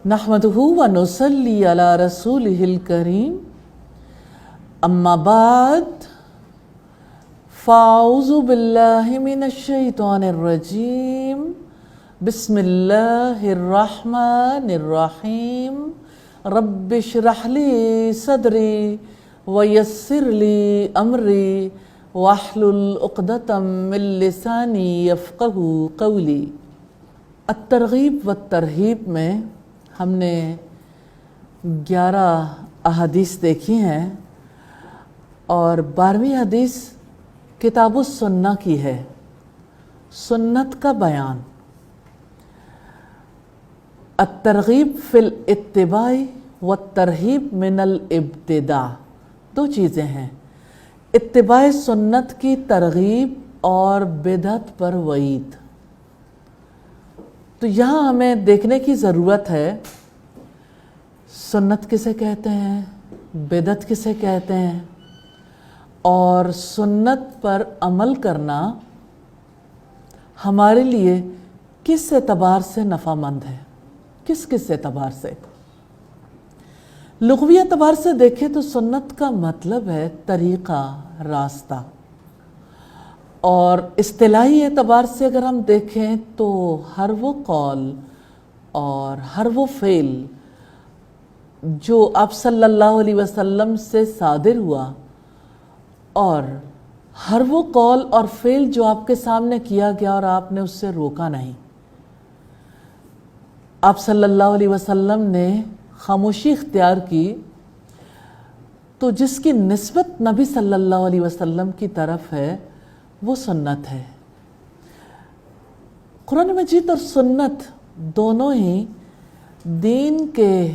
नहमदुहु व नुसल्ली अला रसूलिहिल करीम अम्मा बाद फ़ाऊज़ु बिल्लाहि मिनश शैतानिर रजीम बिस्मिल्लाहिर रहमानिर रहीम रब्बिश्रह ली सदरी व यस्सिर ली अमरी वाहलुल उक़दतम मिन लिसानी यफ़क़हू क़ौली। अत-तरग़ीब व तरहीब में हमने 11 अहादीस देखी हैं और 12वीं हदीस किताबुस सुन्ना की है, सुन्नत का बयान। अत-तरग़ीब फ़िल इत्तिबाई व तरहीब मिनल इब्तिदा, दो चीज़ें हैं, इत्तिबाए सुन्नत की तरग़ीब और बिदअत पर वईद। तो यहाँ हमें देखने की ज़रूरत है सुन्नत किसे कहते हैं, बिदअत किसे कहते हैं और सुन्नत पर अमल करना हमारे लिए किस एतबार से नफ़ामंद है, किस किस एतबार से। लुग़वी एतबार से देखें तो सुन्नत का मतलब है तरीक़ा, रास्ता, और इस्तिलाही एतबार से अगर हम देखें तो हर वो कौल और हर वो फ़ेल जो आप सल्लल्लाहु अलैहि वसल्लम से सादिर हुआ और हर वो कौल और फ़ेल जो आपके सामने किया गया और आपने उससे रोका नहीं। आप सल्लल्लाहु अलैहि वसल्लम ने खामोशी इख्तियार की तो जिसकी निस्बत नबी सल्लल्लाहु अलैहि वसल्लम की तरफ है वो सुन्नत है। कुरान मजीद और सुन्नत दोनों ही दीन के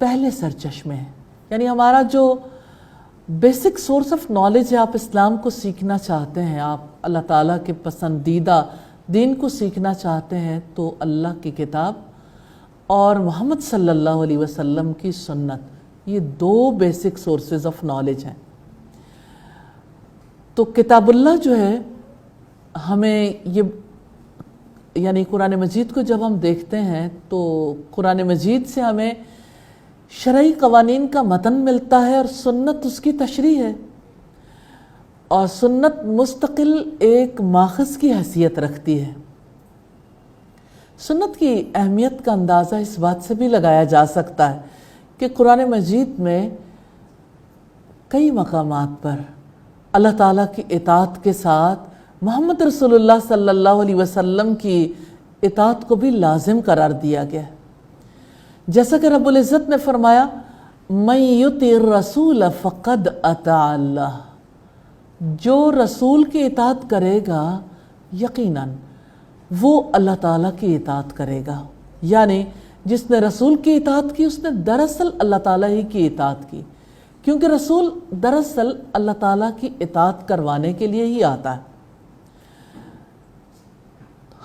पहले सरचश्मे हैं, यानी हमारा जो बेसिक सोर्स ऑफ नॉलेज है। आप इस्लाम को सीखना चाहते हैं, आप अल्लाह ताला के पसंदीदा दीन को सीखना चाहते हैं तो अल्लाह की किताब और मोहम्मद सल्लल्लाहु अलैहि वसल्लम की सुन्नत, ये दो बेसिक सोर्सेज ऑफ नॉलेज हैं। तो किताबुल्लाह जो है हमें ये, यानी कुरान मजीद को जब हम देखते हैं तो कुरान मजीद से हमें शरई कवानीन का मतन मिलता है और सुन्नत उसकी तशरीह है, और सुन्नत मुस्तकिल एक माखज़ की हैसियत रखती है। सुन्नत की अहमियत का अंदाज़ा इस बात से भी लगाया जा सकता है कि कुरान मजीद में कई मकामात पर अल्लाह ताला की इताअत के साथ मोहम्मद रसूलुल्लाह सल्लल्लाहु अलैहि वसल्लम की इताअत को भी लाजिम करार दिया गया। जैसा कि रब्बुल इज़्ज़त ने फरमाया, मन युतिर रसूल फ़क़द अता अल्लाह, जो रसूल की इताअत करेगा यकीनन वो अल्लाह ताला की इताअत करेगा। यानी जिसने रसूल की इताअत की उसने दरअसल अल्लाह ताला ही की इताअत की, क्योंकि रसूल दरअसल अल्लाह ताला की इताअत करवाने के लिए ही आता है।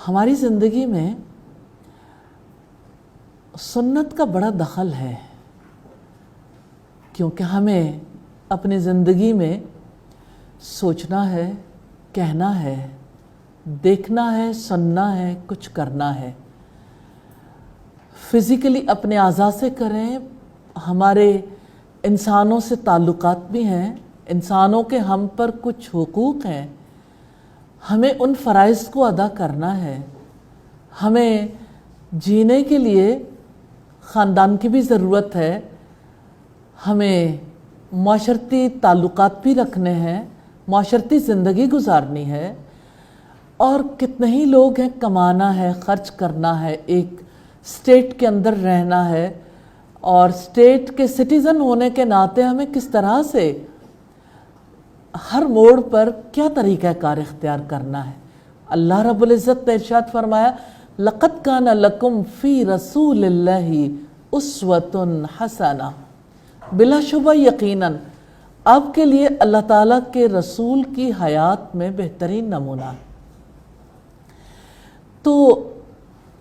हमारी ज़िंदगी में सुन्नत का बड़ा दखल है, क्योंकि हमें अपनी ज़िंदगी में सोचना है, कहना है, देखना है, सुनना है, कुछ करना है। फिज़िकली अपने आज़ा से करें, हमारे इंसानों से ताल्लुकात भी हैं, इंसानों के हम पर कुछ हुकूक हैं, हमें उन फ़राइज़ को अदा करना है। हमें जीने के लिए ख़ानदान की भी ज़रूरत है, हमें माशरती ताल्लुकात भी रखने हैं, माशरती ज़िंदगी गुजारनी है, और कितने ही लोग हैं, कमाना है, ख़र्च करना है, एक स्टेट के अंदर रहना है, और स्टेट के सिटीज़न होने के नाते हमें किस तरह से हर मोड़ पर क्या तरीक़ा कार इख्तियार करना है। अल्लाह रब्बुल इज़्ज़त ने इरशाद फरमाया, लक़द काना लकुम फ़ी रसूलिल्लाहि उस्वतुन हसना, बिलाशुबा यकीनन आपके लिए अल्लाह ताला के रसूल की हयात में बेहतरीन नमूना। तो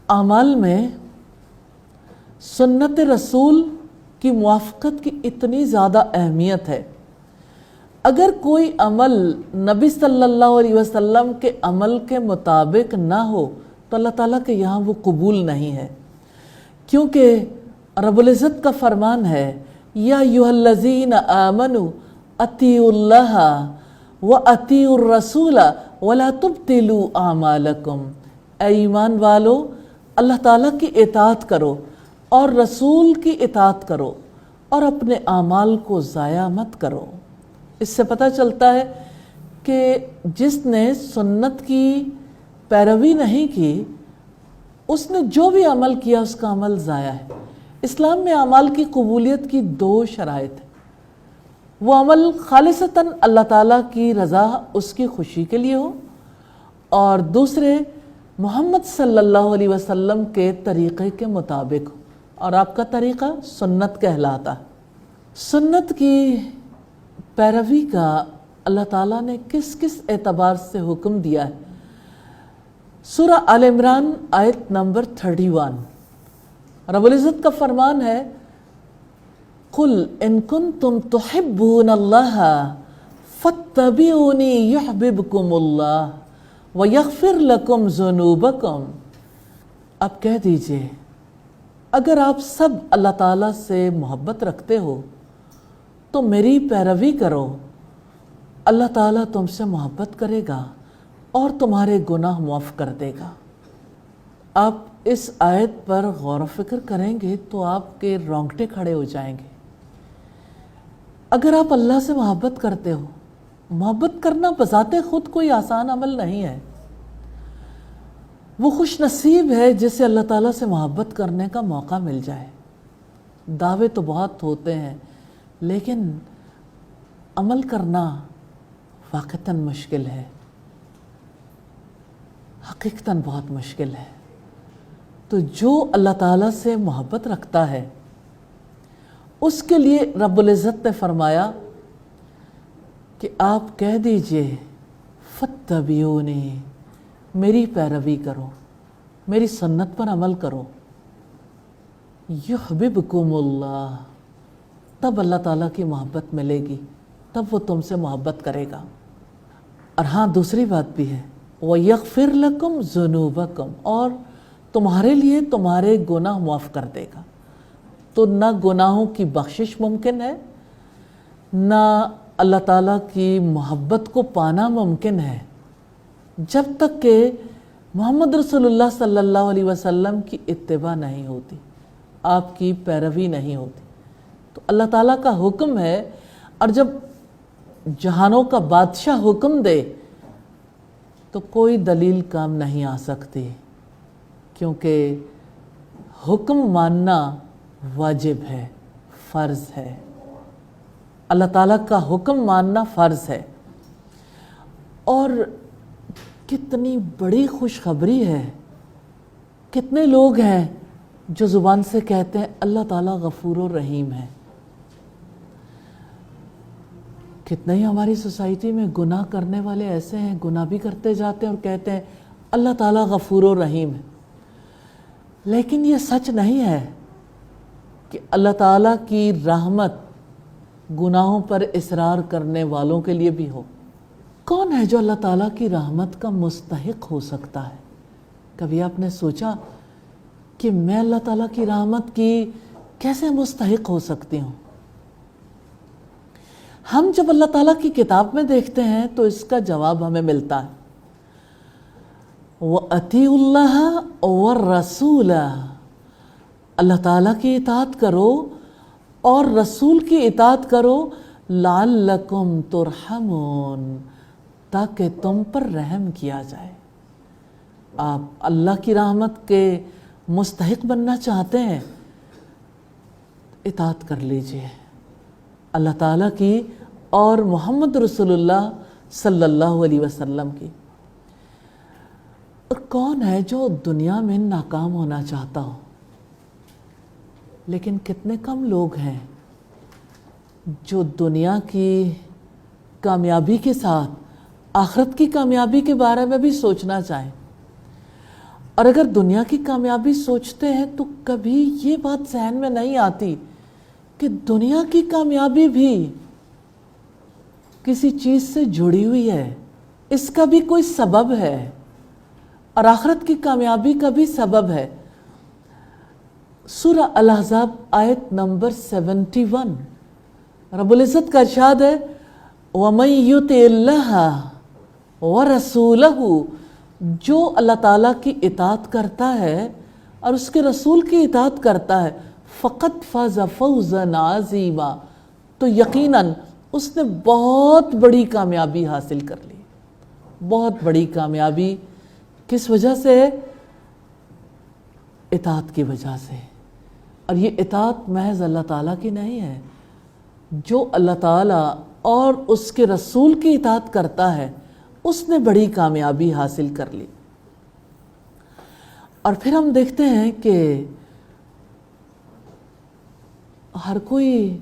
अमल में सुन्नत रसूल की मुआफ़क़त की इतनी ज़्यादा अहमियत है। अगर कोई अमल नबी सल्लल्लाहु अलैहि वसल्लम के अमल के मुताबिक ना हो तो अल्लाह ताला के यहाँ वो कबूल नहीं है, क्योंकि रब्बुल इज़्ज़त का फरमान है, या अय्युहल्लज़ीना आमनू अतीउल्लाह व अतीउर रसूला वला तुब्तिलू आमालकुम। ऐ ईमान वालो, अल्लाह ताला की इताअत करो और रसूल की इताअत करो और अपने आमाल को ज़ाया मत करो। इससे पता चलता है कि जिसने सुन्नत की पैरवी नहीं की, उसने जो भी अमल किया उसका अमल ज़ाया है। इस्लाम में अमाल की कबूलियत की दो शराइत है। वो अमल खालिसतन अल्लाह ताला की रज़ा, उसकी खुशी के लिए हो, और दूसरे मोहम्मद सल्लल्लाहु अलैहि वसल्लम के तरीक़े के मुताबिक हो, और आपका तरीक़ा सुन्नत कहलाता है। सुन्नत की पैरवी का अल्लाह ताला ने किस किस एतबार से हुक्म दिया है? सूरा आल इमरान आयत नंबर 31, रब्बुल इज़्ज़त का फरमान है, कुल इन कुंतुम तुहिब्बून अल्लाह फत्तबिऊनी युहब्बिबकुमुल्लाह व यग़फिर लकुम ज़ुनूबकुम। अब कह दीजिए, अगर आप सब अल्लाह ताला से मोहब्बत रखते हो तो मेरी पैरवी करो, अल्लाह ताला तुमसे मोहब्बत करेगा और तुम्हारे गुनाह माफ़ कर देगा। आप इस आयत पर गौर व फिक्र करेंगे तो आपके रोंगटे खड़े हो जाएंगे। अगर आप अल्लाह से मोहब्बत करते हो, मोहब्बत करना बज़ाते खुद कोई आसान अमल नहीं है। वो खुश नसीब है जिसे अल्लाह ताला से मोहब्बत करने का मौका मिल जाए। दावे तो बहुत होते हैं, लेकिन अमल करना वाक़तन मुश्किल है, हकीकतन बहुत मुश्किल है। तो जो अल्लाह ताला से मोहब्बत रखता है, उसके लिए रब्बुल इज़्ज़त ने फरमाया कि आप कह दीजिए, फत्तबिऊनी, मेरी पैरवी करो, मेरी सुन्नत पर अमल करो, युहब्बिबकुमुल्लाह, तब अल्लाह ताला की मोहब्बत मिलेगी, तब वो तुमसे मोहब्बत करेगा। और हाँ, दूसरी बात भी है, व यग़फिर लकुम ज़ुनूबकुम, और तुम्हारे लिए तुम्हारे गुनाह माफ़ कर देगा। तो ना गुनाहों की बख्शिश मुमकिन है, ना अल्लाह ताला की मोहब्बत को पाना मुमकिन है, जब तक कि मोहम्मद रसूलुल्लाह सल्लल्लाहु अलैहि वसल्लम की इत्तिबा नहीं होती, आपकी पैरवी नहीं होती। तो अल्लाह ताला का हुक्म है, और जब जहानों का बादशाह हुक्म दे तो कोई दलील काम नहीं आ सकती, क्योंकि हुक्म मानना वाजिब है, फ़र्ज़ है। अल्लाह ताला का हुक्म मानना फ़र्ज़ है। और कितनी बड़ी खुशखबरी है, कितने लोग हैं जो ज़ुबान से कहते हैं अल्लाह ताला गफ़ूर रहीम है। कितने ही हमारी सोसाइटी में गुनाह करने वाले ऐसे हैं, गुनाह भी करते जाते हैं और कहते हैं अल्लाह ताला गफ़ूर रहीम है। लेकिन ये सच नहीं है कि अल्लाह ताला की रहमत गुनाहों पर इसरार करने वालों के लिए भी हो। कौन है जो अल्लाह ताला की रहमत का मुस्तहिक हो सकता है? कभी आपने सोचा कि मैं अल्लाह ताला की रहमत की कैसे मुस्तहिक हो सकती हूँ? हम जब अल्लाह ताला की किताब में देखते हैं तो इसका जवाब हमें मिलता है, व अतीउल्लाह व रसूला, अल्लाह ताला की इताअत करो और रसूल की इताअत करो, लअल्लकुम तुरहमून, ताकि तुम पर रहम किया जाए। आप अल्लाह की रहमत के मुस्तहिक बनना चाहते हैं, इताअत कर लीजिए अल्लाह ताला की और मोहम्मद रसूलुल्लाह सल्लल्लाहु अलैहि वसल्लम की। और कौन है जो दुनिया में नाकाम होना चाहता हो? लेकिन कितने कम लोग हैं जो दुनिया की कामयाबी के साथ आखिरत की कामयाबी के बारे में भी सोचना चाहें। और अगर दुनिया की कामयाबी सोचते हैं तो कभी ये बात जहन में नहीं आती कि दुनिया की कामयाबी भी किसी चीज़ से जुड़ी हुई है, इसका भी कोई सबब है, और आखिरत की कामयाबी का भी सबब है। سورہ الاحزاب آیت نمبر 71 رب العزت کا ارشاد ہے وَمَن يُطِعِ اللَّهَ وَرَسُولَهُ، جو اللہ تعالیٰ کی اطاعت کرتا ہے اور اس کے رسول کی اطاعت کرتا ہے فَقَدْ فَازَ فَوْزًا عَظِيمًا، تو یقیناً اس نے بہت بڑی کامیابی حاصل کر لی۔ بہت بڑی کامیابی کس وجہ سے؟ اطاعت کی وجہ سے۔ اور یہ اطاعت محض اللہ تعالیٰ کی نہیں ہے، جو اللہ تعالیٰ اور اس کے رسول کی اطاعت کرتا ہے اس نے بڑی کامیابی حاصل کر لی۔ اور پھر ہم دیکھتے ہیں کہ ہر کوئی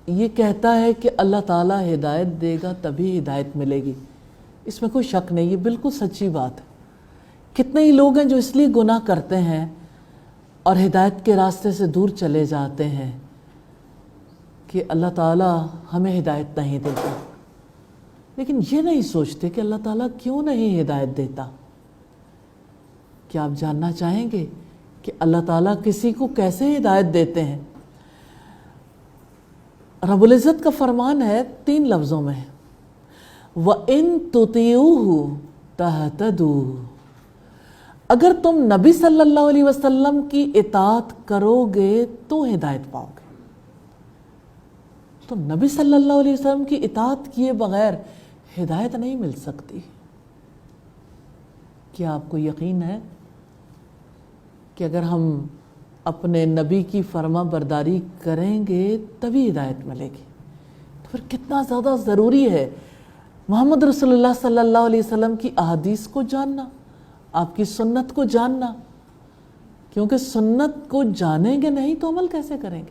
یہ کہتا ہے کہ اللہ تعالیٰ ہدایت دے گا تبھی ہدایت ملے گی، اس میں کوئی شک نہیں، یہ بالکل سچی بات ہے۔ کتنے ہی لوگ ہیں جو اس لیے گناہ کرتے ہیں اور ہدایت کے راستے سے دور چلے جاتے ہیں کہ اللہ تعالیٰ ہمیں ہدایت نہیں دیتا، لیکن یہ نہیں سوچتے کہ اللہ تعالیٰ کیوں نہیں ہدایت دیتا۔ کیا آپ جاننا چاہیں گے کہ اللہ تعالیٰ کسی کو کیسے ہدایت دیتے ہیں؟ رب العزت کا فرمان ہے 3 لفظوں میں، وَإِن تُطِيعُوهُ تَهْتَدُوا، اگر تم نبی صلی اللہ علیہ وسلم کی اطاعت کرو گے تو ہدایت پاؤ گے۔ تو نبی صلی اللہ علیہ وسلم کی اطاعت کیے بغیر ہدایت نہیں مل سکتی۔ کیا آپ کو یقین ہے کہ اگر ہم اپنے نبی کی فرما برداری کریں گے تبھی ہدایت ملے گی؟ تو پھر کتنا زیادہ ضروری ہے محمد رسول اللہ صلی اللہ علیہ وسلم کی احادیث کو جاننا، آپ کی سنت کو جاننا، کیونکہ سنت کو جانیں گے نہیں تو عمل کیسے کریں گے؟